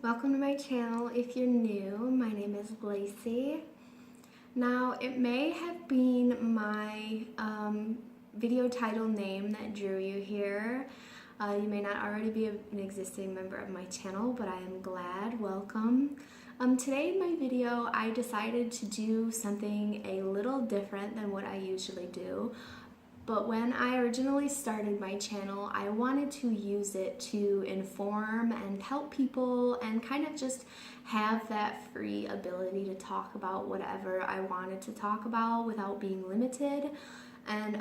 Welcome to my channel. If you're new, my name is Lacey. Now, it may have been my video title name that drew you here. You may not already be an existing member of my channel, but I am glad. Welcome. Today in my video, I decided to do something a little different than what I usually do. But when I originally started my channel, I wanted to use it to inform and help people and kind of just have that free ability to talk about whatever I wanted to talk about without being limited. And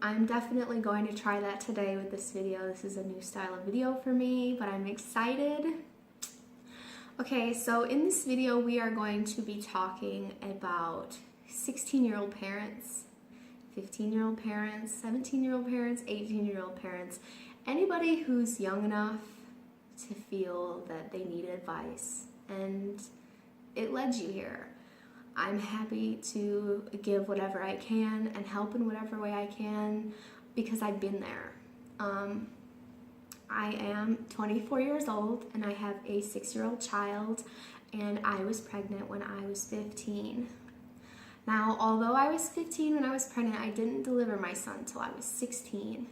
I'm definitely going to try that today with this video. This is a new style of video for me, but I'm excited. Okay, so in this video, we are going to be talking about 16-year-old parents, 15-year-old parents, 17-year-old parents, 18-year-old parents, anybody who's young enough to feel that they need advice, and it led you here. I'm happy to give whatever I can and help in whatever way I can because I've been there. I am 24 years old and I have a 6-year-old child, and I was pregnant when I was 15. Now, although I was 15 when I was pregnant, I didn't deliver my son until I was 16.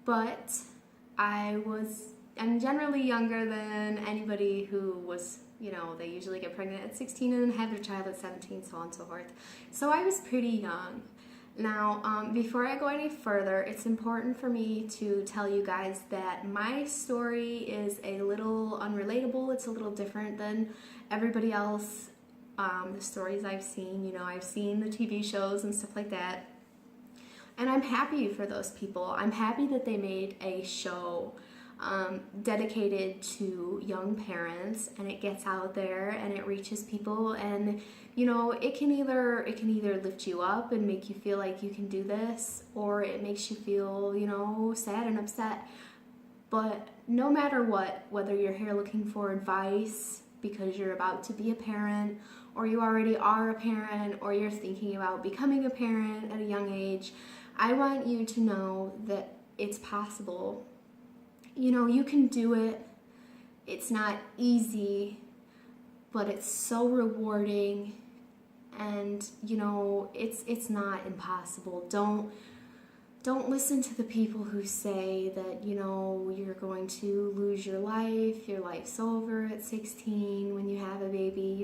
But I'm generally younger than anybody who was, they usually get pregnant at 16 and then have their child at 17, so on and so forth. So I was pretty young. Now, before I go any further, it's important for me to tell you guys that my story is a little unrelatable. It's a little different than everybody else. The stories I've seen, I've seen the TV shows and stuff like that, and I'm happy for those people. I'm happy that they made a show dedicated to young parents, and it gets out there and it reaches people, and it can either lift you up and make you feel like you can do this, or it makes you feel sad and upset. But no matter what, whether you're here looking for advice because you're about to be a parent, or you already are a parent, or you're thinking about becoming a parent at a young age, I want you to know that it's possible. You can do it. It's not easy, but it's so rewarding, and it's not impossible. Don't listen to the people who say that, you're going to lose your life's over at 16 when you have a baby.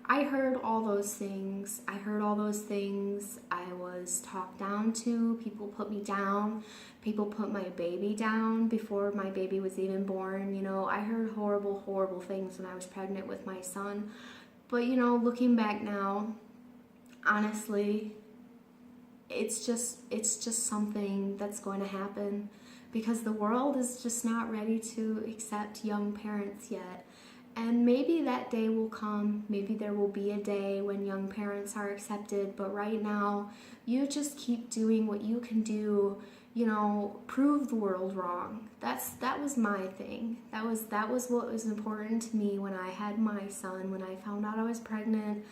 I heard all those things. I was talked down to. People put me down. People put my baby down before my baby was even born. I heard horrible, horrible things when I was pregnant with my son. But, looking back now, honestly, it's just something that's going to happen because the world is just not ready to accept young parents yet. And maybe that day will come. Maybe there will be a day when young parents are accepted, but right now you just keep doing what you can do. Prove the world wrong. That was my thing. That was what was important to me when I had my son. When I found out I was pregnant,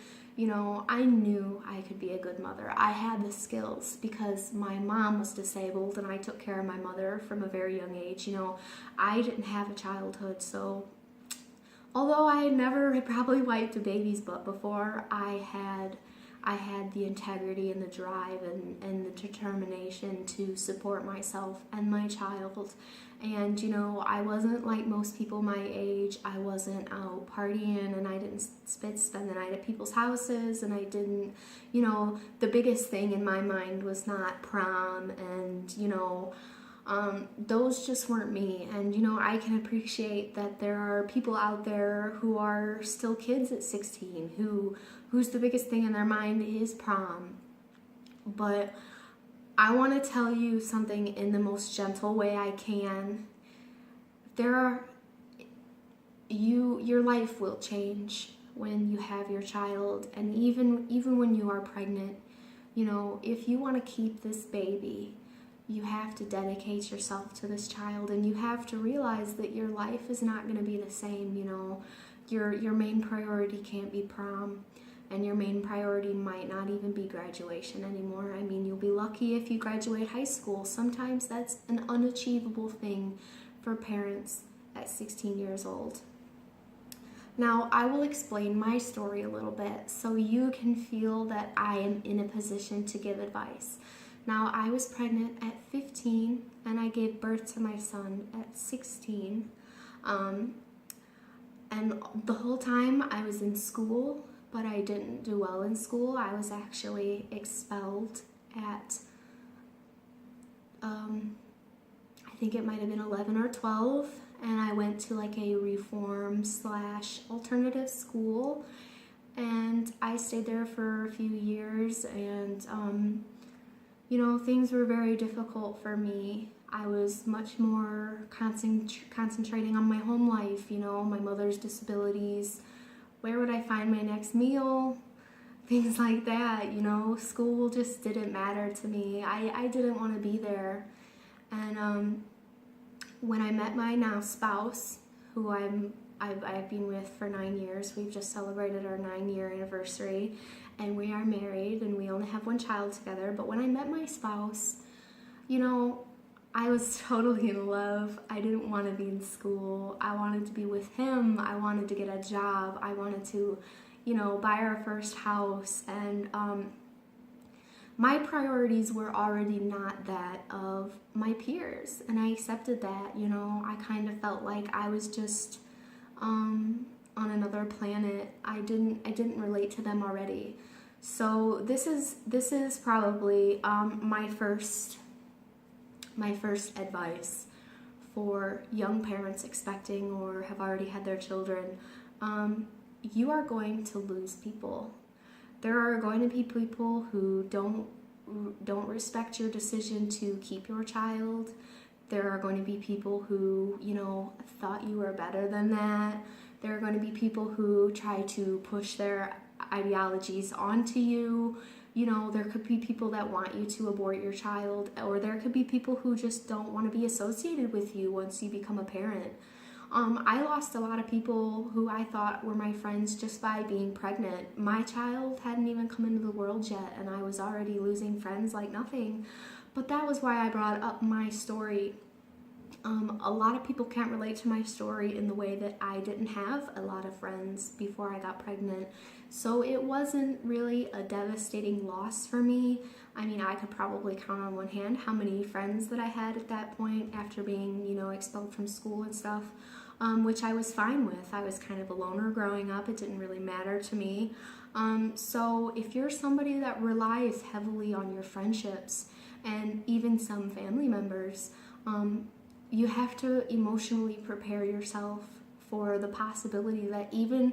I knew I could be a good mother. I had the skills because my mom was disabled and I took care of my mother from a very young age. I didn't have a childhood, so although I never had probably wiped a baby's butt before, I had the integrity and the drive and the determination to support myself and my child. And, I wasn't like most people my age. I wasn't out partying, and I didn't spend the night at people's houses, and I didn't, the biggest thing in my mind was not prom, and, those just weren't me. And, I can appreciate that there are people out there who are still kids at 16 whose the biggest thing in their mind is prom. But I want to tell you something in the most gentle way I can. Your life will change when you have your child, and even when you are pregnant. If you want to keep this baby, you have to dedicate yourself to this child, and you have to realize that your life is not going to be the same. Your main priority can't be prom. And your main priority might not even be graduation anymore. I mean, you'll be lucky if you graduate high school. Sometimes that's an unachievable thing for parents at 16 years old. Now, I will explain my story a little bit so you can feel that I am in a position to give advice. Now, I was pregnant at 15 and I gave birth to my son at 16. And the whole time I was in school, but I didn't do well in school. I was actually expelled at, I think it might have been 11 or 12. And I went to like a reform / alternative school. And I stayed there for a few years, and things were very difficult for me. I was much more concentrating on my home life, my mother's disabilities, where would I find my next meal, things like that, School just didn't matter to me. I didn't want to be there. And when I met my now spouse, who I've been with for 9 years, we've just celebrated our 9-year anniversary, and we are married, and we only have one child together. But when I met my spouse, I was totally in love. I didn't want to be in school. I wanted to be with him. I wanted to get a job. I wanted to, buy our first house. And my priorities were already not that of my peers. And I accepted that, I kind of felt like I was just on another planet. I didn't relate to them already. So this is probably my first advice for young parents expecting or have already had their children. You are going to lose people. There are going to be people who don't respect your decision to keep your child. There are going to be people who, thought you were better than that. There are going to be people who try to push their ideologies onto you. There could be people that want you to abort your child, or there could be people who just don't want to be associated with you once you become a parent. I lost a lot of people who I thought were my friends just by being pregnant. My child hadn't even come into the world yet, and I was already losing friends like nothing. But that was why I brought up my story. A lot of people can't relate to my story in the way that I didn't have a lot of friends before I got pregnant. So it wasn't really a devastating loss for me. I mean, I could probably count on one hand how many friends that I had at that point after being, expelled from school and stuff, which I was fine with. I was kind of a loner growing up. It didn't really matter to me. So if you're somebody that relies heavily on your friendships and even some family members, you have to emotionally prepare yourself for the possibility that even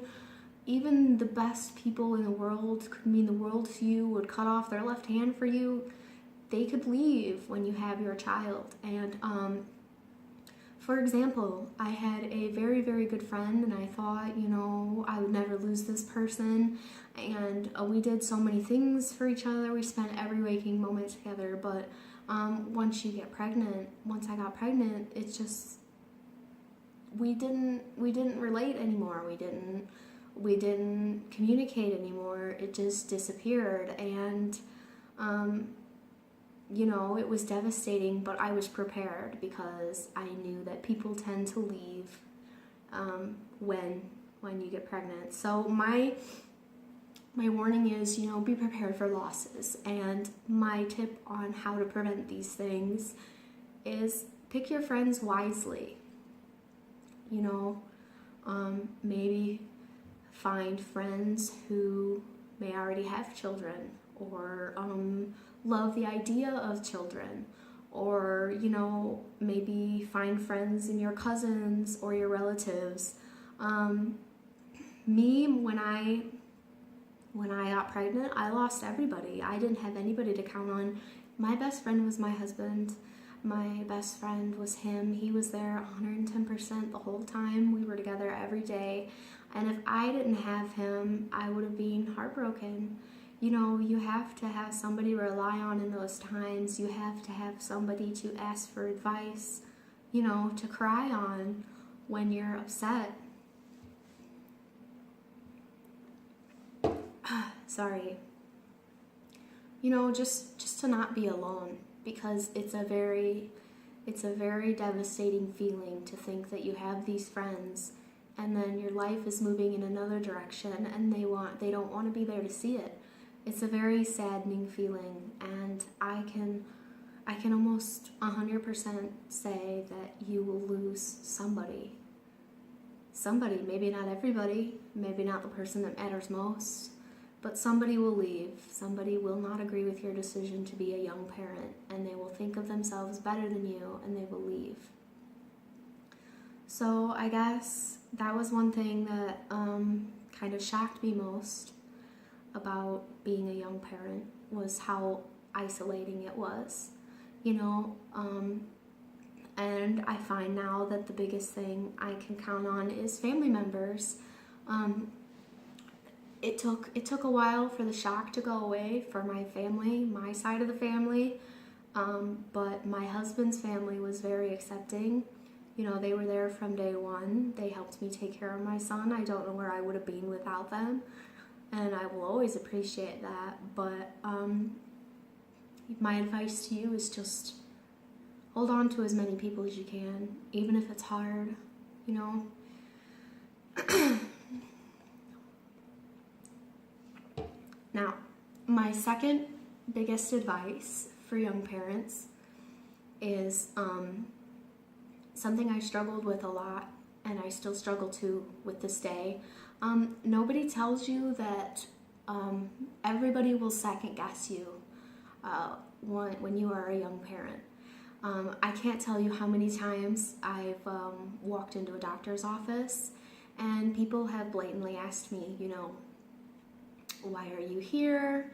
the best people in the world could mean the world to you, would cut off their left hand for you. They could leave when you have your child. And for example, I had a very, very good friend, and I thought, I would never lose this person. And we did so many things for each other. We spent every waking moment together. But once I got pregnant, it's just, we didn't relate anymore. We didn't communicate anymore. It just disappeared. And it was devastating, but I was prepared because I knew that people tend to leave when you get pregnant. So my warning is, be prepared for losses. And my tip on how to prevent these things is pick your friends wisely. Maybe find friends who may already have children, or love the idea of children, or maybe find friends in your cousins or your relatives. When I got pregnant, I lost everybody. I didn't have anybody to count on. My best friend was my husband. My best friend was him. He was there 110% the whole time. We were together every day. And if I didn't have him, I would have been heartbroken. You have to have somebody to rely on in those times. You have to have somebody to ask for advice, to cry on when you're upset. Sorry. Just to not be alone, because it's a very devastating feeling to think that you have these friends and then your life is moving in another direction, and they don't want to be there to see it. It's a very saddening feeling, and I can almost 100% say that you will lose somebody. Somebody, maybe not everybody, maybe not the person that matters most, but somebody will leave. Somebody will not agree with your decision to be a young parent, and they will think of themselves better than you, and they will leave. So I guess that was one thing that kind of shocked me most about being a young parent, was how isolating it was, and I find now that the biggest thing I can count on is family members. It took a while for the shock to go away for my family, my side of the family, but my husband's family was very accepting. They were there from day one. They helped me take care of my son. I don't know where I would have been without them, and I will always appreciate that. But my advice to you is just hold on to as many people as you can, even if it's hard, Now, my second biggest advice for young parents is something I struggled with a lot, and I still struggle to with this day. Nobody tells you that everybody will second guess you when you are a young parent. I can't tell you how many times I've walked into a doctor's office and people have blatantly asked me, why are you here?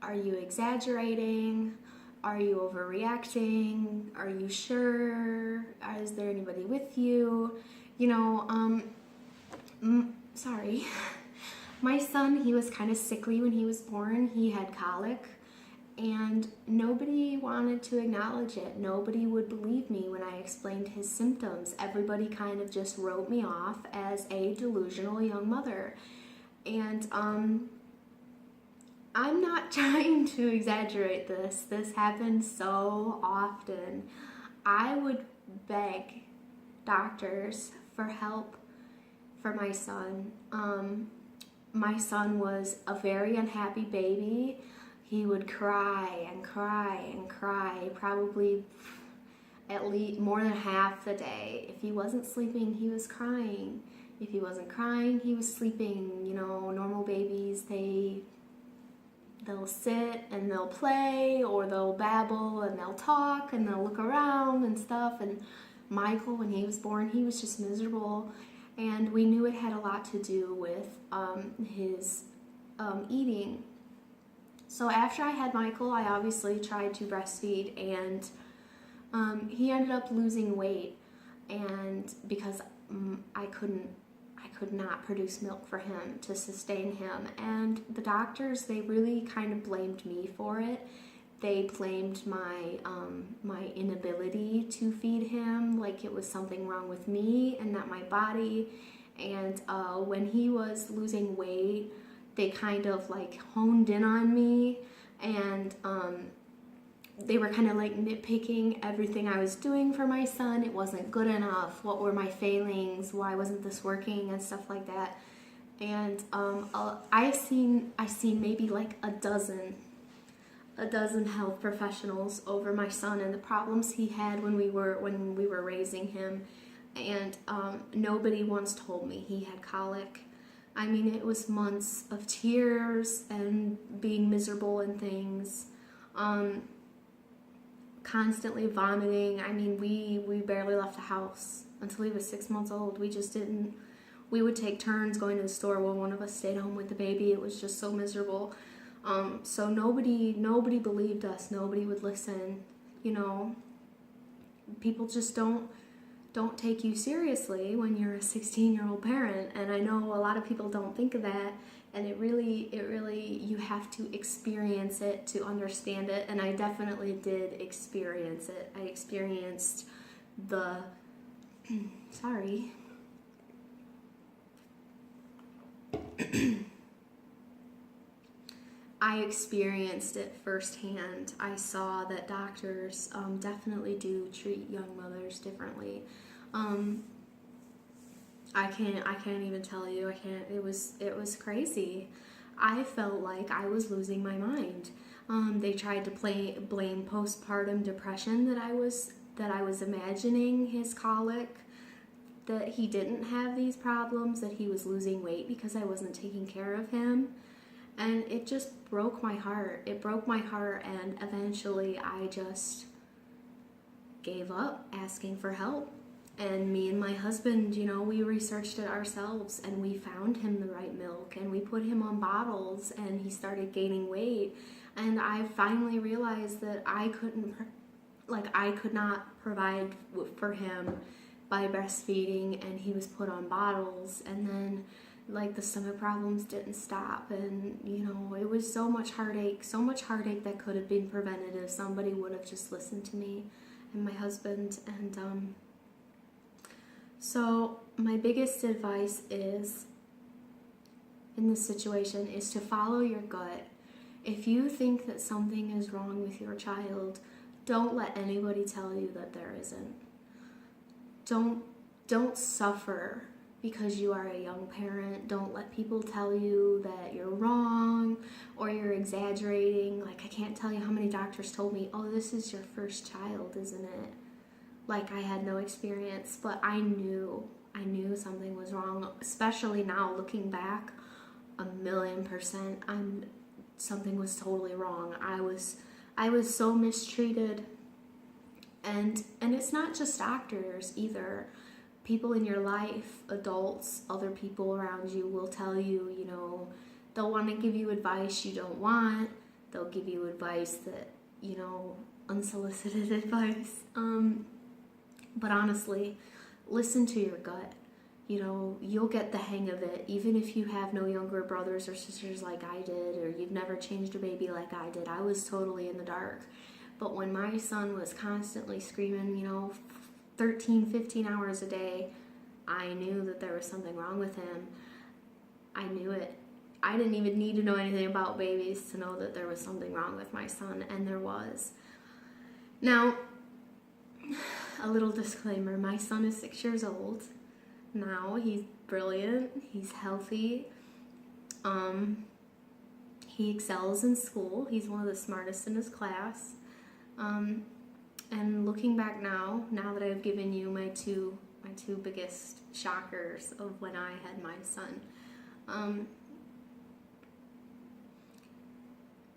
Are you exaggerating? Are you overreacting? Are you sure? Is there anybody with you? Sorry. My son, he was kind of sickly when he was born. He had colic, and nobody wanted to acknowledge it. Nobody would believe me when I explained his symptoms. Everybody kind of just wrote me off as a delusional young mother. And I'm not trying to exaggerate this. This happens so often. I would beg doctors for help for my son. My son was a very unhappy baby. He would cry and cry and cry, probably at least more than half the day. If he wasn't sleeping, he was crying. If he wasn't crying, he was sleeping. Normal babies, they'll sit and they'll play, or they'll babble and they'll talk and they'll look around and stuff. And Michael, when he was born, he was just miserable, and we knew it had a lot to do with his eating. So after I had Michael, I obviously tried to breastfeed, and he ended up losing weight, and because I could not produce milk for him to sustain him. And the doctors, they really kind of blamed me for it. They blamed my inability to feed him, like it was something wrong with me and not my body. And when he was losing weight, they kind of like honed in on me, and they were kind of like nitpicking everything I was doing for my son. It wasn't good enough. What were my failings? Why wasn't this working? And stuff like that. And I've seen maybe like a dozen health professionals over my son and the problems he had when we were raising him. And nobody once told me he had colic. I mean, it was months of tears and being miserable and things. Constantly vomiting. I mean, we barely left the house until he was 6 months old. We just didn't. We would take turns going to the store while one of us stayed home with the baby. It was just so miserable. So nobody believed us. Nobody would listen. People just don't take you seriously when you're a 16-year-old parent. And I know a lot of people don't think of that. And it really, you have to experience it to understand it. And I definitely did experience it. I experienced sorry. I experienced it firsthand. I saw that doctors definitely do treat young mothers differently. I can't even tell you. It was crazy. I felt like I was losing my mind. They tried to blame postpartum depression that I was imagining his colic, that he didn't have these problems, that he was losing weight because I wasn't taking care of him. And it just broke my heart. It broke my heart, and eventually I just gave up asking for help. And me and my husband, we researched it ourselves, and we found him the right milk, and we put him on bottles, and he started gaining weight. And I finally realized that I could not provide for him by breastfeeding, and he was put on bottles. And then the stomach problems didn't stop, and it was so much heartache that could have been prevented if somebody would have just listened to me and my husband. And so my biggest advice is, in this situation, is to follow your gut. If you think that something is wrong with your child, don't let anybody tell you that there isn't. Don't suffer because you are a young parent. Don't let people tell you that you're wrong or you're exaggerating. I can't tell you how many doctors told me, "Oh, this is your first child, isn't it?" I had no experience, but I knew something was wrong, especially now looking back, 1,000,000%, something was totally wrong. I was so mistreated. And it's not just doctors either. People in your life, adults, other people around you will tell you, they'll want to give you advice you don't want. They'll give you advice that, unsolicited advice. But honestly, listen to your gut. You'll get the hang of it, even if you have no younger brothers or sisters like I did, or you've never changed a baby like I did. I was totally in the dark. But when my son was constantly screaming, 13, 15 hours a day, I knew that there was something wrong with him. I knew it. I didn't even need to know anything about babies to know that there was something wrong with my son, and there was. Now, a little disclaimer, my son is 6 years old now. He's brilliant. He's healthy. He excels in school. He's one of the smartest in his class. And looking back now that I've given you my two biggest shockers of when I had my son,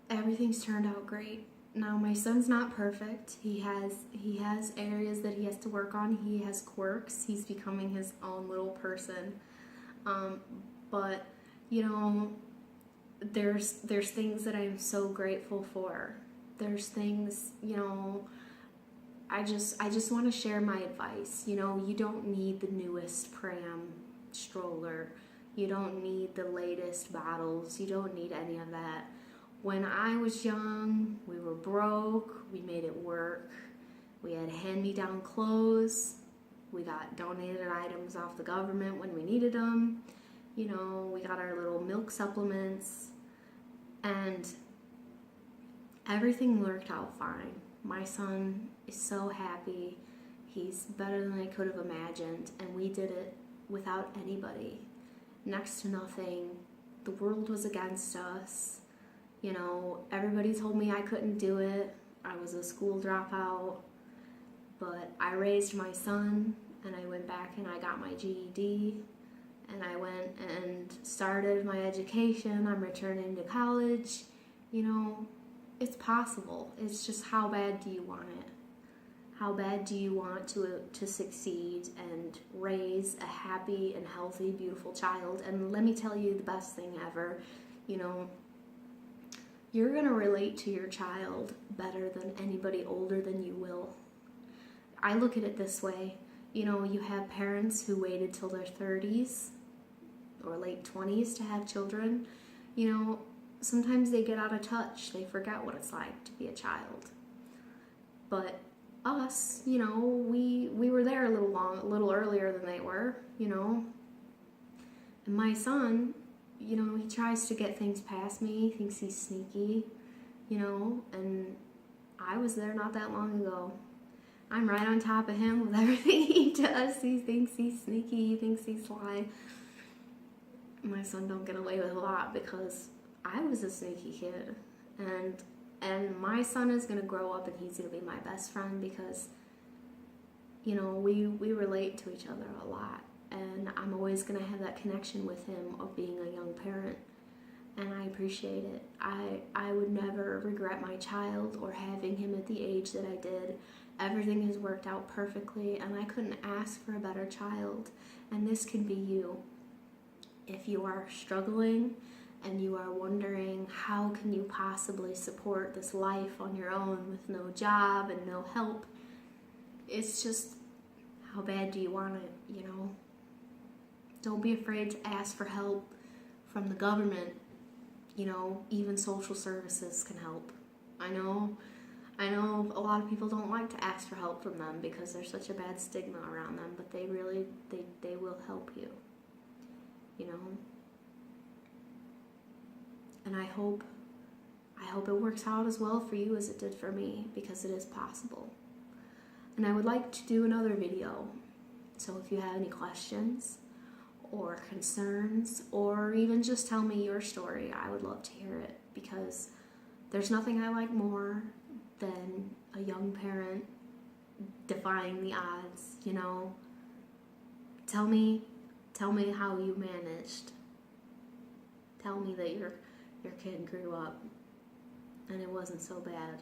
everything's turned out great. Now my son's not perfect. He has areas that he has to work on. He has quirks. He's becoming his own little person. But there's things that I'm so grateful for. There's things, I just want to share my advice. You don't need the newest pram stroller. You don't need the latest bottles. You don't need any of that. When I was young, we were broke. We made it work. We had hand-me-down clothes. We got donated items off the government when we needed them. We got our little milk supplements. And everything worked out fine. My son is so happy. He's better than I could have imagined, and we did it without anybody. Next to nothing. The world was against us. Everybody told me I couldn't do it. I was a school dropout. But I raised my son, and I went back and I got my GED, and I went and started my education. I'm returning to college. It's possible. It's just, how bad do you want it? How bad do you want to succeed and raise a happy and healthy, beautiful child? And let me tell you the best thing ever. You're going to relate to your child better than anybody older than you will. I look at it this way. You have parents who waited till their 30s or late 20s to have children. Sometimes they get out of touch. They forget what it's like to be a child. But us, we were there a little earlier than they were, And my son, he tries to get things past me, thinks he's sneaky, and I was there not that long ago. I'm right on top of him with everything he does. He thinks he's sneaky, he thinks he's sly. My son don't get away with a lot because I was a sneaky kid. And my son is gonna grow up and he's gonna be my best friend because, you know, we relate to each other a lot. And I'm always gonna have that connection with him of being a young parent. And I appreciate it. I would never regret my child or having him at the age that I did. Everything has worked out perfectly, and I couldn't ask for a better child. And this can be you. If you are struggling and you are wondering how can you possibly support this life on your own with no job and no help, it's just, how bad do you want it, you know? Don't be afraid to ask for help from the government. You know, even social services can help. I know a lot of people don't like to ask for help from them because there's such a bad stigma around them, but they really, they will help you, you know? And I hope it works out as well for you as it did for me, because it is possible. And I would like to do another video. So if you have any questions or concerns, or even just tell me your story, I would love to hear it, because there's nothing I like more than a young parent defying the odds, you know? Tell me how you managed. Tell me that your kid grew up and it wasn't so bad.